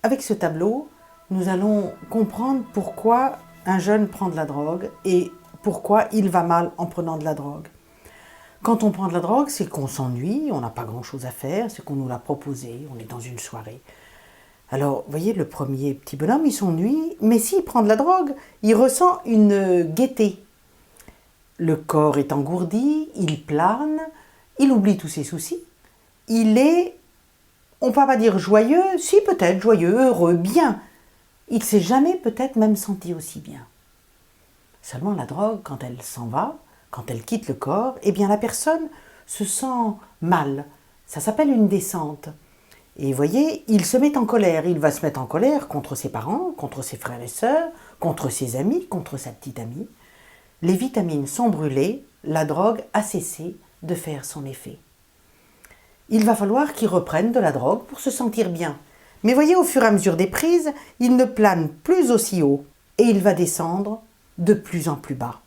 Avec ce tableau, nous allons comprendre pourquoi un jeune prend de la drogue et pourquoi il va mal en prenant de la drogue. Quand on prend de la drogue, c'est qu'on s'ennuie, on n'a pas grand-chose à faire, c'est qu'on nous l'a proposé, on est dans une soirée. Alors, vous voyez, le premier petit bonhomme, il s'ennuie, mais s'il prend de la drogue, il ressent une gaieté. Le corps est engourdi, il plane, il oublie tous ses soucis. Il est, on ne peut pas dire joyeux, si peut-être joyeux, heureux, bien. Il ne s'est jamais peut-être même senti aussi bien. Seulement la drogue, quand elle s'en va, quand elle quitte le corps, eh bien la personne se sent mal. Ça s'appelle une descente. Et vous voyez, il se met en colère. Il va se mettre en colère contre ses parents, contre ses frères et sœurs, contre ses amis, contre sa petite amie. Les vitamines sont brûlées, la drogue a cessé de faire son effet. Il va falloir qu'il reprenne de la drogue pour se sentir bien. Mais voyez, au fur et à mesure des prises, il ne plane plus aussi haut et il va descendre de plus en plus bas.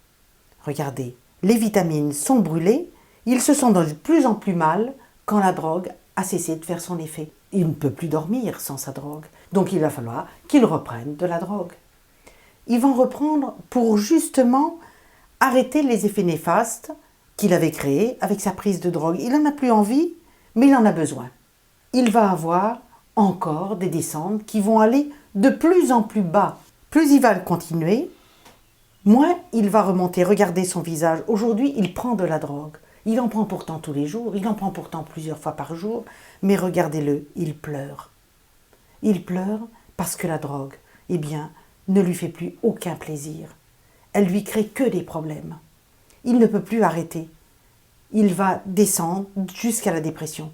Regardez, les vitamines sont brûlées, il se sent de plus en plus mal quand la drogue a cessé de faire son effet. Il ne peut plus dormir sans sa drogue, donc il va falloir qu'il reprenne de la drogue. Il va en reprendre pour justement arrêter les effets néfastes qu'il avait créés avec sa prise de drogue. Il n'en a plus envie, mais il en a besoin. Il va avoir encore des descentes qui vont aller de plus en plus bas. Plus il va le continuer, moins il va remonter. Regardez son visage. Aujourd'hui, il prend de la drogue. Il en prend pourtant tous les jours, il en prend pourtant plusieurs fois par jour, mais regardez-le, il pleure. Il pleure parce que la drogue, eh bien, ne lui fait plus aucun plaisir. Elle lui crée que des problèmes. Il ne peut plus arrêter. Il va descendre jusqu'à la dépression.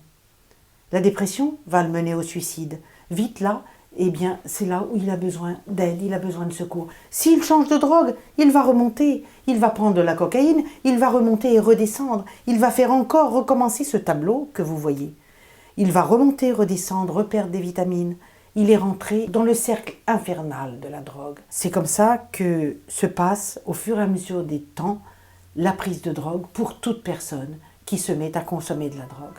La dépression va le mener au suicide. Vite là, eh bien, c'est là où il a besoin d'aide, il a besoin de secours. S'il change de drogue, il va remonter, il va prendre de la cocaïne, il va remonter et redescendre. Il va faire encore recommencer ce tableau que vous voyez. Il va remonter, redescendre, reperdre des vitamines. Il est rentré dans le cercle infernal de la drogue. C'est comme ça que se passe, au fur et à mesure des temps, la prise de drogue pour toute personne qui se met à consommer de la drogue.